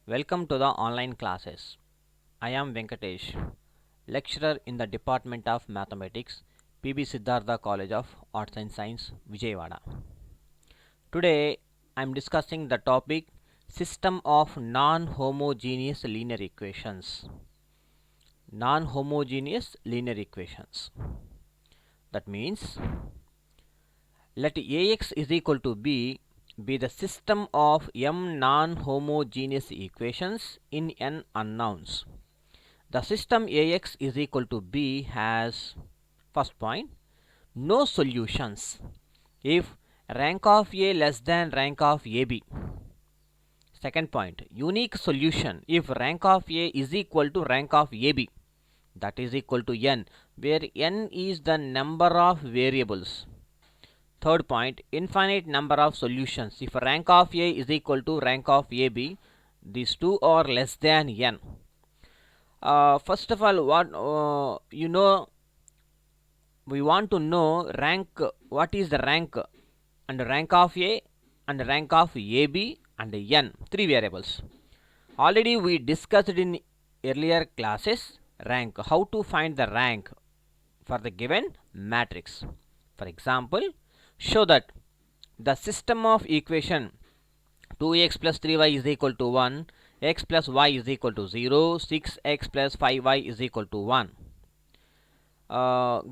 Welcome to the online classes. I am Venkatesh, lecturer in the Department of Mathematics, PB Siddhartha College of Arts and Science, Vijayawada. Today I am discussing the topic System of Non-Homogeneous Linear Equations. Non-homogeneous linear equations. That means let Ax is equal to B be the system of m non-homogeneous equations in n unknowns. The system Ax is equal to B has, first point, no solutions if rank of A less than rank of AB. Second point, unique solution if rank of A is equal to rank of AB, that is equal to n, where n is the number of variables. Third point, infinite number of solutions if rank of A is equal to rank of AB, these two are less than n. First of all, we want to know rank. What is the rank and rank of A and rank of AB and n, three variables. Already we discussed in earlier classes rank, how to find the rank for the given matrix. For example, show that the system of equation 2x plus 3y is equal to 1, x plus y is equal to 0, 6x plus 5y is equal to 1.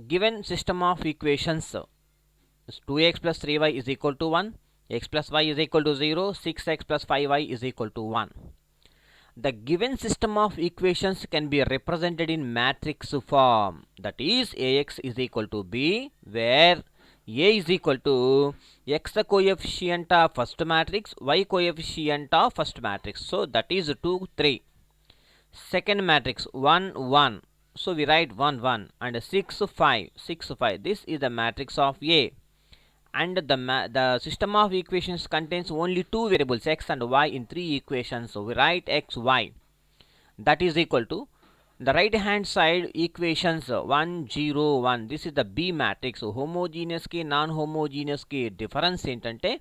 Given system of equations 2x plus 3y is equal to 1, x plus y is equal to 0, 6x plus 5y is equal to 1. The given system of equations can be represented in matrix form, that is Ax is equal to B, where A is equal to x coefficient of first matrix, y coefficient of first matrix, so that is 2 3. Second matrix 1 1, so we write 1 1, and 6 5 6 5, this is the matrix of A. And the system of equations contains only two variables x and y in three equations, so we write x y, that is equal to the right hand side equations 1 0 1, this is the B matrix. Homogeneous ki non homogeneous ki difference ఏంటంటే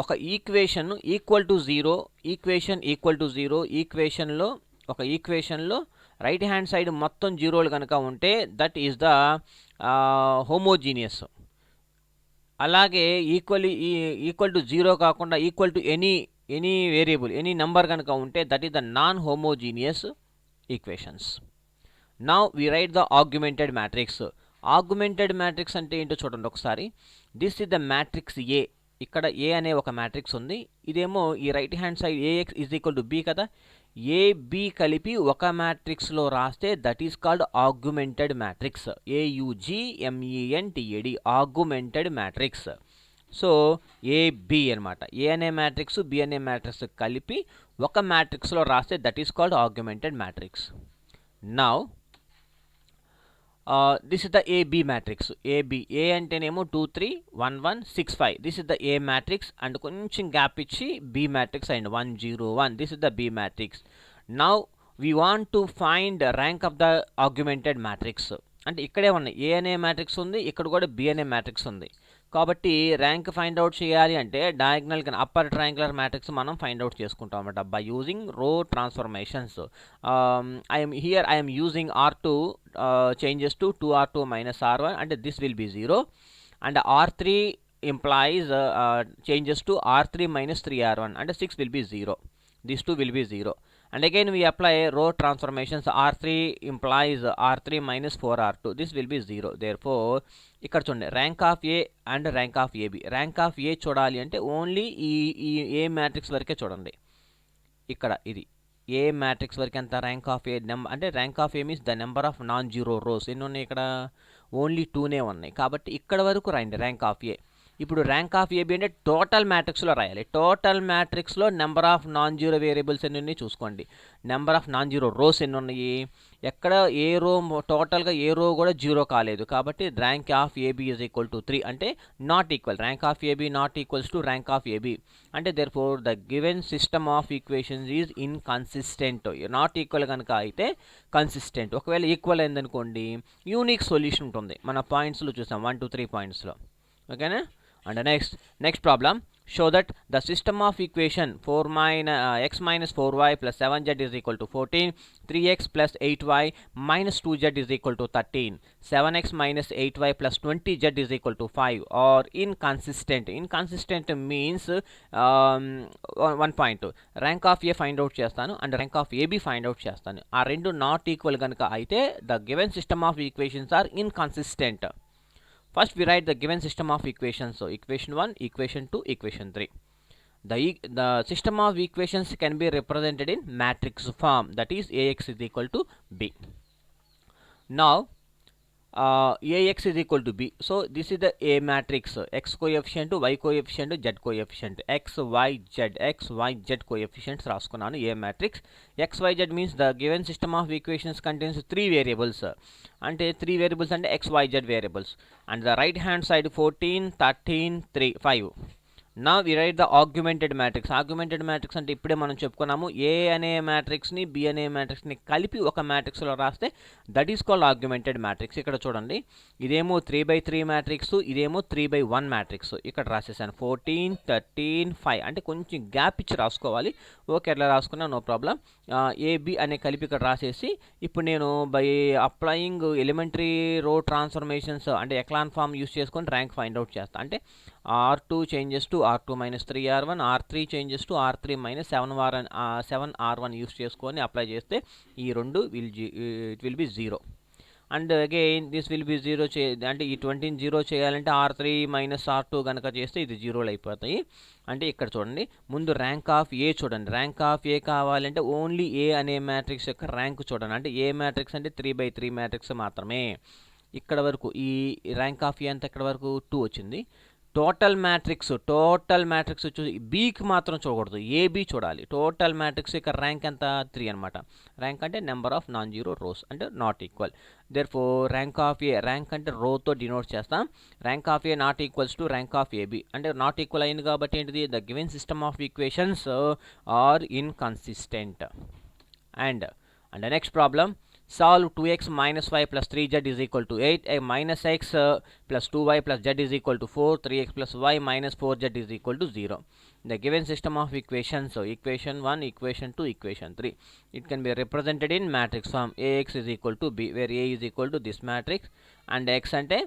ఒక equation equal to zero, equation equal to zero, ఈక్వేషన్లో ఒక ఈక్వేషన్లో right hand side మొత్తం జీరోలు కనుక ఉంటే that is the homogeneous. అలాగే ఈక్వల్ టు జీరో కాకుండా equal to any variable any number కనుక ఉంటే that is the non homogeneous equations. Now we write the augmented matrix. Augmented matrix అంటే ఏంటో చూడండి ఒకసారి. This is the matrix A, ఇక్కడ A అనే ఒక మ్యాట్రిక్స్ ఉంది, ఇదేమో ఈ right hand side AX is equal to B కదా, ఏబి కలిపి ఒక మ్యాట్రిక్స్లో రాస్తే that is called augmented matrix. AUGMENTED augmented matrix. So AB అనమాట, ఏ అనే మ్యాట్రిక్స్ బి అనే మ్యాట్రిక్స్ కలిపి ఒక మ్యాట్రిక్స్లో రాస్తే that is called augmented matrix. Now this is the AB matrix. AB A అంటేనేమో 2 3 1 1 6 5, this is the A matrix, and కొంచెం gap ఇచ్చి B matrix and 1 0 1, this is the B matrix. Now we want to find rank of the augmented matrix. అంటే ఇక్కడే ఉన్నాయి, ఏ అనే matrix ఉంది, ఇక్కడ కూడా బి అనే మ్యాట్రిక్స్ ఉంది, కాబట్టి ర్యాంక్ ఫైండ్ అవుట్ చేయాలి అంటే డయాగ్నల్ కింద అప్పర్ ట్రయాంగులర్ మ్యాట్రిక్స్ మనం ఫైండ్ అవుట్ చేసుకుంటాం అన్నమాట బై యూజింగ్ రో transformations. I'm using R2 changes to 2R2 minus R1, and this will be 0, and R3 implies changes to R3 minus 3R1, and 6 will be 0, these two will be 0. And again we apply row transformations, R3 implies R3 minus 4R2, this will be 0. Therefore ఇక్కడ చూడండి rank of A and rank of AB. Rank of A చూడాలి అంటే only ఈ ఏ matrix వరకే చూడండి. ఇక్కడ ఇది ఏ matrix వరకు ఎంత ర్యాంక్ ఆఫ్ ఏ నెంబర్, అంటే rank of A means the number of non zero rows. ఎన్ని ఉన్నాయి ఇక్కడ, ఓన్లీ 2నే ఉన్నాయి, కాబట్టి ఇక్కడ వరకు రాయండి ర్యాంక్ ఆఫ్ ఏ. ఇప్పుడు ర్యాంక్ ఆఫ్ ఏబి అంటే టోటల్ మ్యాట్రిక్స్లో రాయాలి. టోటల్ మ్యాట్రిక్స్లో number of non zero variables ఎన్ని ఉన్నాయి చూసుకోండి, number of non zero rows ఎన్ని ఉన్నాయి, ఎక్కడ ఏ రో టోటల్గా ఏ రో కూడా జీరో కాలేదు, కాబట్టి rank of AB is equal to 3, అంటే not equal, rank of AB not equals to rank of AB, అంటే therefore the given system of equations is inconsistent. Not equal కనుక అయితే కన్సిస్టెంట్, ఒకవేళ ఈక్వల్ అయిందనుకోండి unique solution ఉంటుంది. మన పాయింట్స్లో చూసాం 1 2 3 పాయింట్స్లో, ఓకేనా. And next problem, show that the system of equation x minus 4y plus 7z is equal to 14, 3x plus 8y minus 2z is equal to 13, 7x minus 8y plus 20z is equal to 5 or inconsistent. Inconsistent means one point, rank of a find out chestanu and rank of ab find out chestanu. Aa rendu not equal ganaka aithe the given system of equations are inconsistent. First we write the given system of equations. So equation 1, equation 2, equation 3. The system of equations can be represented in matrix form, that is Ax is equal to B. Now Ax is equal to B. So this is the A matrix, x coefficient, y coefficient, z coefficient, x, y, z coefficients raskunnanu A matrix. X, y, z means the given system of equations contains 3 variables. Ante 3 variables and x, y, z variables. And the right hand side 14, 13, 3, 5. Now we write the augmented matrix. Augmented matrix అంటే ఇప్పుడే మనం చెప్పుకున్నాము, ఏ అనే మ్యాట్రిక్స్ని B అనే మ్యాట్రిక్స్ని కలిపి ఒక మ్యాట్రిక్స్లో రాస్తే that is called augmented matrix. ఇక్కడ చూడండి, ఇదేమో 3/3 మ్యాట్రిక్స్, ఇదేమో 3/1 మ్యాట్రిక్స్. ఇక్కడ రాసేసాను 14, 13, 5 అంటే కొంచెం గ్యాప్ ఇచ్చి రాసుకోవాలి. ఓకే, అట్లా రాసుకున్నా నో ప్రాబ్లం. ఏబి అనే కలిపి ఇక్కడ రాసేసి ఇప్పుడు నేను బై అప్లయింగ్ ఎలిమెంటరీ రో ట్రాన్స్ఫర్మేషన్స్ అంటే ఎక్లాన్ ఫామ్ యూస్ చేసుకొని ర్యాంక్ ఫైండ్ అవుట్ చేస్తా. అంటే R2 changes to R2 minus 3R1, R3 changes to R3 minus 7R1 use చేసుకొని అప్లై చేస్తే ఈ రెండు it will be 0. And again this will be 0 అంటే ఈ 20ని 0 చేయాలంటే R3 మైనస్ R2 కనుక చేస్తే ఇది 0లు అయిపోతాయి. అంటే ఇక్కడ చూడండి, ముందు ర్యాంక్ ఆఫ్ ఏ చూడండి. ర్యాంక్ ఆఫ్ ఏ కావాలంటే ఓన్లీ ఏ అనే మ్యాట్రిక్స్ యొక్క ర్యాంక్ చూడండి. అంటే ఏ మ్యాట్రిక్స్ అంటే 3/3 మ్యాట్రిక్స్ మాత్రమే. ఇక్కడ వరకు ఈ ర్యాంక్ ఆఫ్ ఏ అంతా ఇక్కడ వరకు 2 వచ్చింది. టోటల్ మ్యాట్రిక్స్ చూసి బీకి మాత్రం చూడకూడదు, ఏబీ చూడాలి. టోటల్ మ్యాట్రిక్స్ యొక్క ర్యాంక్ ఎంత 3 అనమాట. ర్యాంక్ అంటే number of non zero rows అంటే not equal. Therefore rank of A, rank అంటే రోతో డినోట్ చేస్తాం. Rank of A not equals to rank of AB అంటే నాట్ ఈక్వల్ అయింది కాబట్టి ఏంటిది, the given system of equations are inconsistent. And the next problem, solve 2x minus y plus 3z is equal to 8, minus x plus 2y plus z is equal to 4, 3x plus y minus 4z is equal to 0. The given system of equations, so equation 1, equation 2, equation 3, it can be represented in matrix form. Ax is equal to b, where a is equal to this matrix and x అంటే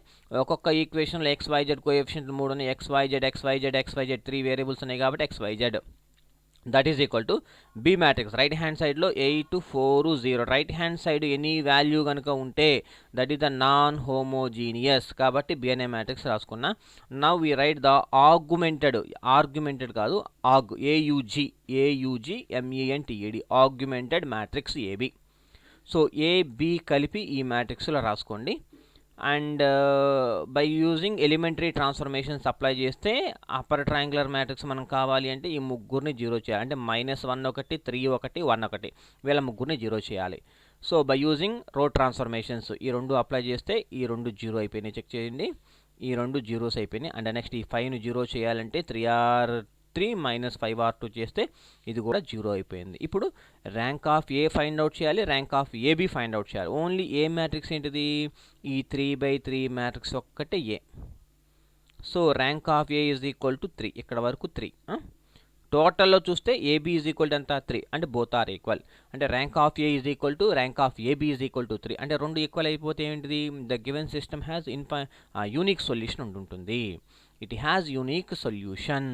ఒక్కొక్క ఈక్వేషన్లో x, y, z coefficient 3 ఉన్నాయి. x, y, z, x, y, z, x, y, z 3 variables ఉన్నాయి కాబట్టి x, y, z that is equal to B matrix. Right hand side లో 8, 4, 0. Right hand side any value కనుక ఉంటే that is the non homogeneous కాబట్టి B అనే matrix రాసుకున్నా. Now we write the augmented కాదు, AUGMENTED augmented matrix AB. So AB కలిపి ఈ మ్యాట్రిక్స్లో రాసుకోండి. And by using elementary transformations apply చేస్తే అప్పర్ ట్రయాంగులర్ మ్యాట్రిక్స్ మనం కావాలి అంటే ఈ ముగ్గురిని 0 చేయాలి. అంటే -1 ఒకటి, 3 ఒకటి, 1 ఒకటి, వీళ్ళ ముగ్గురిని 0 చేయాలి. సో బై యూజింగ్ రో ట్రాన్స్ఫర్మేషన్స్ ఈ రెండు అప్లై చేస్తే ఈ రెండు 0 అయిపోయినాయి. చెక్ చేయండి, ఈ రెండు 0s అయిపోయినాయి. అండ్ నెక్స్ట్ ఈ 5ని 0 చేయాలంటే 3R3 మైనస్ 5R2 చేస్తే ఇది కూడా 0 అయిపోయింది. ఇప్పుడు rank of A find out చేయాలి, rank of AB find out చేయాలి. ఓన్లీ ఏ మ్యాట్రిక్స్ ఏంటిది, ఈ 3/3 మ్యాట్రిక్స్ ఒక్కటే A. So rank of A is equal to 3, ఇక్కడ వరకు 3. టోటల్లో చూస్తే ఏబీ ఈజ్ ఈక్వల్ టు ఎంత 3, అంటే బోత్ ఆర్ ఈక్వల్. అంటే rank of A is equal to rank of AB is equal to 3. అంటే రెండు ఈక్వల్ అయిపోతే ఏంటిది, the given system has unique solution ఉంటుంది. It has unique solution.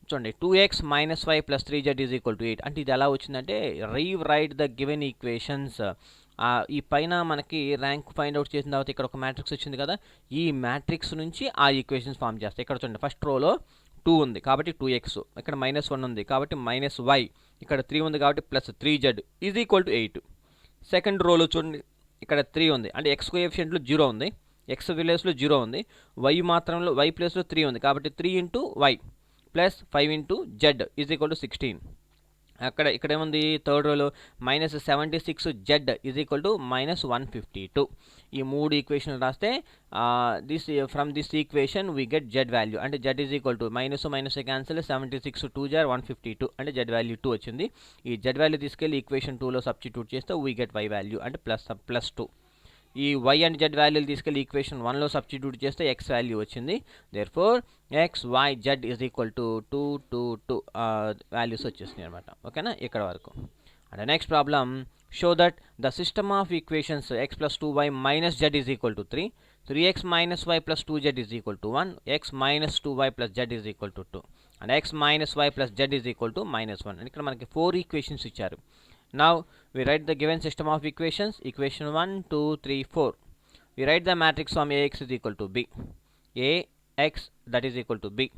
చూడండి 2x minus y plus 3z is equal to 8 అంటే ఇది ఎలా వచ్చిందంటే రీరైట్ ద గివెన్ ఈక్వేషన్స్. ఈ పైన మనకి ర్యాంక్ ఫైండ్ అవుట్ చేసిన తర్వాత ఇక్కడ ఒక మ్యాట్రిక్స్ వచ్చింది కదా, ఈ మ్యాట్రిక్స్ నుంచి ఆ ఈక్వేషన్స్ ఫామ్ చేస్తాయి. ఇక్కడ చూడండి, ఫస్ట్ రోలో 2 ఉంది కాబట్టి 2x, ఇక్కడ -1 ఉంది కాబట్టి -y, ఇక్కడ 3 ఉంది కాబట్టి +3z is equal to 8. Second రోలో చూడండి, ఇక్కడ 3 ఉంది అంటే x కోఎఫిషియంట్లో 0 ఉంది, x ప్లేస్లో 0 ఉంది, y మాత్రంలో y ప్లేస్లో 3 ఉంది కాబట్టి 3 into y plus 5 into z is equal to 16. ఇక్కడ ఏముంది, థర్డ్ రోలో -76z ఈజ్ ఈక్వల్ టు -152. ఈ మూడు ఈక్వేషన్ రాస్తే from this equation we get z value. అంటే z is equal to minus cancel, 76 2 jar 152 అంటే z వాల్యూ 2 వచ్చింది. ఈ z వాల్యూ తీసుకెళ్ళి ఈక్వేషన్ 2లో సబ్స్టిట్యూట్ చేస్తే వీ గెట్ y వాల్యూ అంటే +2. ఈ y అండ్ z వాల్యూలు తీసుకెళ్ళి ఈక్వేషన్ 1లో సబ్స్టిట్యూట్ చేస్తే x వాల్యూ వచ్చింది. Therefore x y z is equal to 2 2 2 values వచ్చేసినాయి అనమాట. ఓకేనా ఇక్కడ వరకు. And next problem, show that the system of equations x plus 2y minus z is equal to 3, 3x minus y plus 2z is equal to 1, x minus 2y plus z is equal to 2, and x minus y plus z is equal to minus 1. And ఇక్కడ మనకి 4 equations ఇచ్చారు. Now we write the given system of equations. Equation 1 2 3 4. We write the matrix from Ax is equal to b. Ax that is equal to b.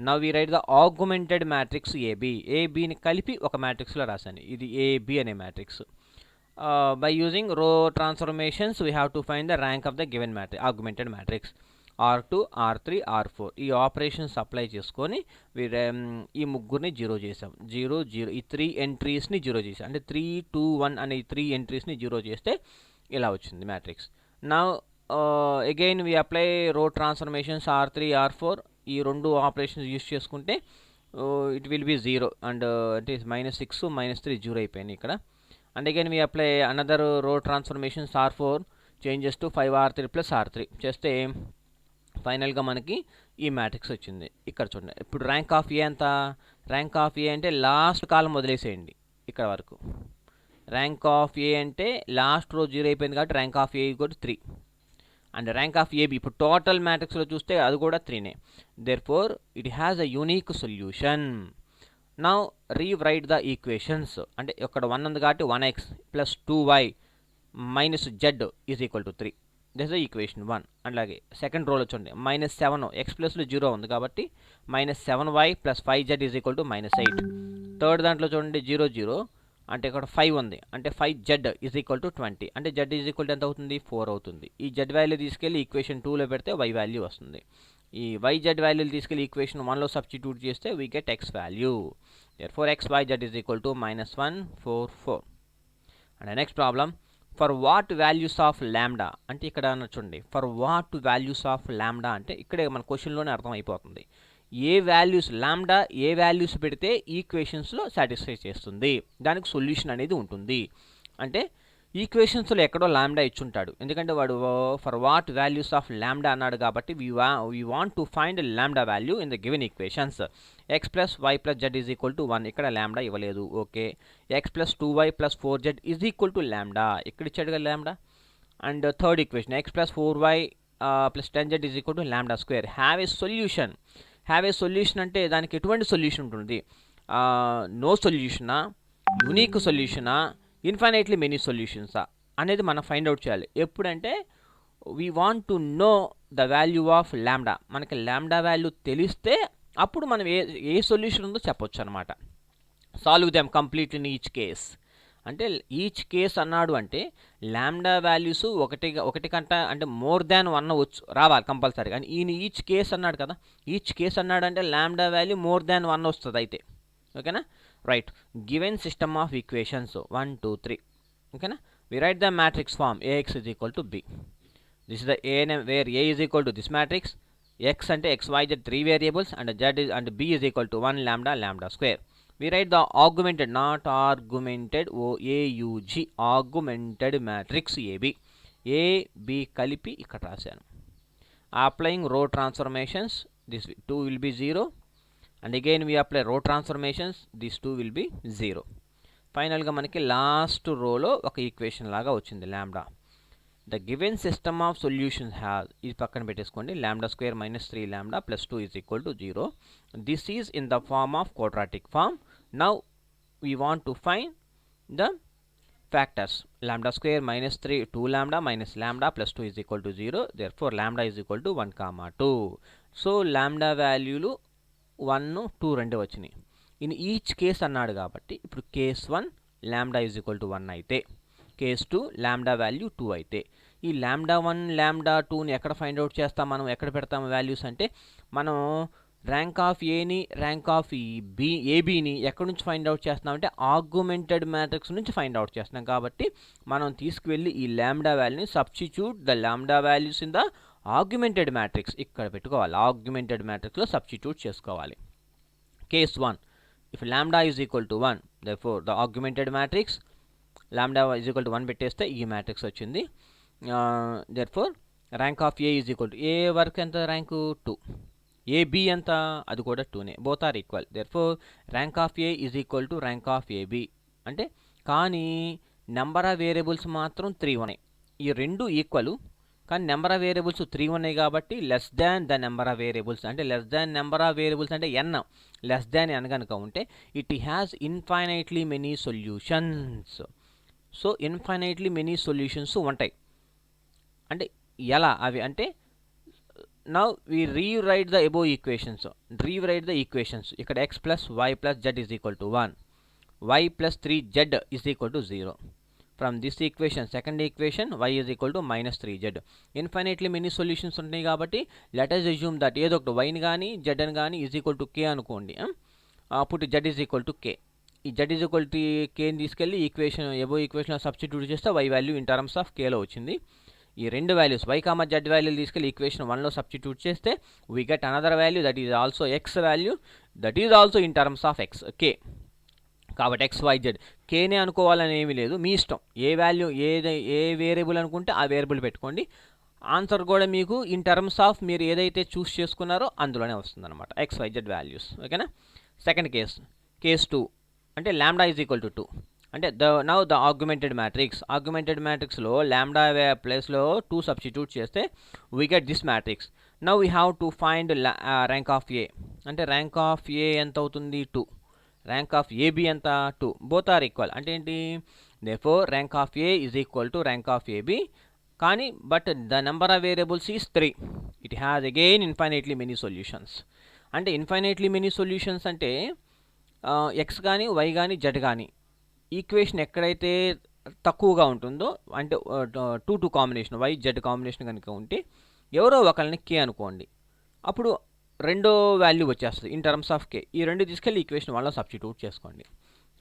Now we write the augmented matrix AB. AB ని కలిపి ఒక matrix లో రాసాను. ఇది AB అనే matrix. By using row transformations we have to find the rank of the given matrix, augmented matrix. R2 R3 R4 ఈ operations apply చేసుకొని ఈ ముగ్గురిని జీరో చేసాం. 0 0 ఈ 3 ఎంట్రీస్ని జీరో చేసాం. అంటే 3 2 1 అనే 3 ఎంట్రీస్ని జీరో చేస్తే ఇలా వచ్చింది matrix. Now again we apply row transformations R3 R4. ఈ రెండు ఆపరేషన్స్ యూస్ చేసుకుంటే ఇట్ విల్ బి 0 అండ్ అంటే -6 -3 జీరో అయిపోయింది ఇక్కడ. And again we apply another row transformations R4 changes to 5R3 plus R3 చేస్తే ఫైనల్గా మనకి ఈ మ్యాట్రిక్స్ వచ్చింది. ఇక్కడ చూడండి. ఇప్పుడు ర్యాంక్ ఆఫ్ ఏ ఎంత? ర్యాంక్ ఆఫ్ ఏ అంటే లాస్ట్ కాలం వదిలేసేయండి ఇక్కడ వరకు. ర్యాంక్ ఆఫ్ ఏ అంటే లాస్ట్ రో 0 అయిపోయింది కాబట్టి ర్యాంక్ ఆఫ్ ఏ కూడా 3. అండ్ ర్యాంక్ ఆఫ్ ఏబి ఇప్పుడు టోటల్ మ్యాట్రిక్స్లో చూస్తే అది కూడా 3నే. Therefore it has a unique solution. Now rewrite the equations. అంటే ఇక్కడ 1 ఉంది కాబట్టి 1x plus 2y minus z is equal to 3. This the equation 1. అలాగే సెకండ్ రోలో చూడండి, -7 x ప్లస్లో 0 ఉంది కాబట్టి -7y plus 5z is equal to -8. Third దాంట్లో చూడండి 0 0 అంటే ఇక్కడ 5 ఉంది అంటే 5z ఈజ్ ఈక్వల్ టు 20 అంటే z ఈజ్ ఈక్వల్ టు ఎంత అవుతుంది? 4 అవుతుంది. ఈ z వాల్యూ తీసుకెళ్ళి ఈక్వేషన్ 2లో పెడితే y వాల్యూ వస్తుంది. ఈ yz వాల్యూలు తీసుకెళ్ళి ఈక్వేషన్ 1లో సబ్స్టిట్యూట్ చేస్తే we get x value. Therefore x y z is equal to -1 4 4. And next problem, for what values of ల్యాండా అంటే ఇక్కడ చూడండి, ఫర్ వాట్ వాల్యూస్ ఆఫ్ ల్యాండా అంటే ఇక్కడే మన క్వశ్చన్లోనే అర్థమైపోతుంది. ఏ వాల్యూస్ ల్యాండా ఏ వాల్యూస్ పెడితే ఈక్వేషన్స్లో సాటిస్ఫై చేస్తుంది, దానికి సొల్యూషన్ అనేది ఉంటుంది. అంటే ఈక్వేషన్స్లో ఎక్కడో ల్యాండా ఇచ్చుంటాడు, ఎందుకంటే వాడు for what values of lambda అన్నాడు కాబట్టి we want to find lambda value in the given equations. x plus y plus z is equal to 1. ఇక్కడ ల్యాండా ఇవ్వలేదు. Okay, x plus 2y plus 4z is equal to lambda, ఇక్కడ ఇచ్చాడు కదా lambda. And third equation x plus 4y plus 10z is equal to lambda square. Have a solution. Have a solution అంటే దానికి ఎటువంటి solution ఉంటుంది? No సొల్యూషనా, యునీక్ సొల్యూషనా, ఇన్ఫైనైట్లీ మెనీ సొల్యూషన్సా అనేది మనం ఫైండ్ అవుట్ చేయాలి. ఎప్పుడంటే we want to know the value of ల్యాండా. మనకి ల్యాండా వాల్యూ తెలిస్తే అప్పుడు మనం ఏ సొల్యూషన్ ఉందో చెప్పొచ్చు అనమాట. Solve them complete in each case. అంటే ఈచ్ కేస్ అన్నాడు అంటే ల్యాండా వాల్యూస్ ఒకటి కంట అంటే మోర్ దాన్ 1 రావాలి కంపల్సరీ. కానీ ఈయన ఈచ్ కేస్ అన్నాడు కదా, ఈచ్ కేస్ అన్నాడు అంటే ల్యాండా వాల్యూ మోర్ దాన్ 1 వస్తుంది అయితే. ఓకేనా, right. Given system of equations 1 2 3. ఓకేనా, we write the matrix form Ax is equal to b. This is the A where A is equal to this matrix. X అంటే x y z 3 variables and z is and b is equal to 1 lambda lambda square. We write the augmented, not argumented, AUG, augmented matrix AB. A B కలిపి ఇక్కడ రాశాను. Applying row transformations, this 2 will be 0. And again we apply row transformations, these 2 will be 0. ఫైనల్గా మనకి last రోలో ఒక equation లాగా వచ్చింది lambda. The given system of solutions has, ఇది పక్కన పెట్టేసుకోండి, lambda square minus 3 lambda plus 2 is equal to 0. This is in the form of quadratic form. Now we want to find the factors. Lambda square minus 3 2 lambda minus lambda plus 2 is equal to 0. Therefore lambda is equal to 1 comma 2. So lambda వాల్యూలు 1 2 రెండు వచ్చినాయి. In each case అన్నాడు కాబట్టి ఇప్పుడు case 1 lambda is equal to 1 అయితే, case 2 lambda value 2 అయితే, ఈ lambda 1 lambda 2ని ఎక్కడ ఫైండ్ అవుట్ చేస్తాం మనం, ఎక్కడ పెడతాం వాల్యూస్ అంటే మనం ర్యాంక్ ఆఫ్ ఏని ర్యాంక్ ఆఫ్ ఏబీని ఎక్కడి నుంచి ఫైండ్ అవుట్ చేస్తున్నాం అంటే ఆగ్యుమెంటెడ్ మ్యాట్రిక్స్ నుంచి ఫైండ్ అవుట్ చేస్తున్నాం. కాబట్టి మనం తీసుకువెళ్ళి ఈ లాంబ్డా వాల్యూని substitute the lambda values in the augmented matrix ఇక్కడ పెట్టుకోవాలి. ఆగ్యుమెంటెడ్ మ్యాట్రిక్స్లో సబ్స్టిట్యూట్ చేసుకోవాలి. Case 1, if lambda is equal to 1, therefore the augmented matrix lambda is equal to 1 పెట్టేస్తే ఈ మ్యాట్రిక్స్ వచ్చింది. therefore rank of A is equal to A వరకు ఎంత rank 2, AB ఎంత అది కూడా 2నే, both are equal. therefore rank of A is equal to rank of AB అంటే కానీ నెంబర్ ఆఫ్ వేరియబుల్స్ మాత్రం 3 ఉన్నాయి. ఈ రెండు ఈక్వల్ కానీ నెంబర్ ఆఫ్ వేరియబుల్స్ 3 ఉన్నాయి కాబట్టి less than the number of variables అంటే less than number of variables అంటే n లెస్ దాన్ n కనుక ఉంటే it has infinitely many solutions. So infinitely many solutions ఉంటాయి. అంటే ఎలా అవి అంటే now we rewrite the above equations. ఇక్కడ x plus y plus z is equal to 1, y plus 3z is equal to 0. From this equation second equation y is equal to -3z. Infinitely many solutions ఉంటాయి కాబట్టి let us assume that ఏదో ఒకటి y ని కానీ z అని కానీ is equal to k అనుకోండి. అప్పుడు z is equal to k. ఈ z is equal to k ని తీసుకెళ్ళి ఈక్వేషన్ అబోవ్ ఈక్వేషన్లో సబ్స్టిట్యూట్ చేస్తే y value in terms of k లో వచ్చింది. ఈ రెండు వాల్యూస్ y, z వాల్యూలు తీసుకెళ్ళి ఈక్వేషన్ 1లో సబ్స్టిట్యూట్ చేస్తే we get another value that is also x value that is also in terms of x k. కాబట్టి XYZ కేనే అనుకోవాలని ఏమీ లేదు, మీ ఇష్టం. ఏ వాల్యూ ఏ వేరియబుల్ అనుకుంటే ఆ వేరియబుల్ పెట్టుకోండి. ఆన్సర్ కూడా మీకు ఇన్ టర్మ్స్ ఆఫ్ మీరు ఏదైతే చూస్ చేసుకున్నారో అందులోనే వస్తుందన్నమాట XYZ వాల్యూస్. ఓకేనా. సెకండ్ కేస్ 2 అంటే లాంబ్డా ఈజ్ ఈక్వల్ టు 2 అంటే నౌ ద ఆగ్యుమెంటెడ్ మ్యాట్రిక్స్లో లాంబ్డా ప్లేస్లో 2 సబ్స్టిట్యూట్ చేస్తే we get this matrix. Now we have to find rank of A. అంటే ర్యాంక్ ఆఫ్ ఏ ఎంత అవుతుంది 2, ర్యాంక్ ఆఫ్ AB ఎంత 2, బోత్ ఆర్ ఈక్వల్. అంటే ఏంటి therefore rank of A is equal to rank of AB కానీ but the number of variables is 3. It has again infinitely many solutions. అంటే infinitely many solutions అంటే x కానీ y కానీ z కానీ equation ఎక్కడైతే తక్కువగా ఉంటుందో అంటే 2 కాంబినేషన్ y z కాంబినేషన్ కనుక ఉంటే ఎవరో ఒకరిని k అనుకోండి, అప్పుడు రెండో వాల్యూ వచ్చేస్తుంది ఇన్ టర్మ్స్ ఆఫ్ k. ఈ రెండు తీసుకెళ్ళి ఈక్వేషన్ 1లో సబ్స్టిట్యూట్ చేసుకోండి.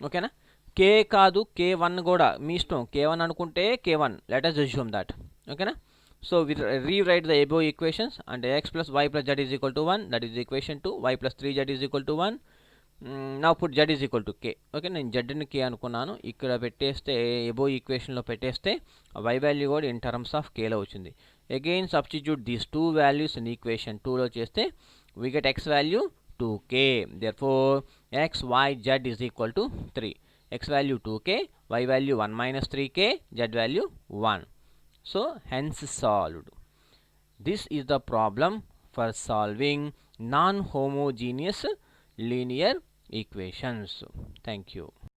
ఓకేనా. k కాదు k1 కూడా మీ ఇష్టం. k1 అనుకుంటే k1 let us assume that. ఓకేనా. So we rewrite the above equations అంటే x plus y plus z is equal to 1 that is equation 2, y plus 3z is equal to 1. Now put z is equal to k. Okay, నేను zని k అనుకున్నాను. ఇక్కడ పెట్టేస్తే above ఈక్వేషన్లో పెట్టేస్తే y value కూడా in terms of kలో వచ్చింది. Again substitute these 2 values in equation 2లో చేస్తే we get x value 2k. therefore x y z is equal to 3. x value 2k, y value 1 minus 3k, z value 1. So hence solved. This is the problem for solving non-homogeneous linear equations. Thank you.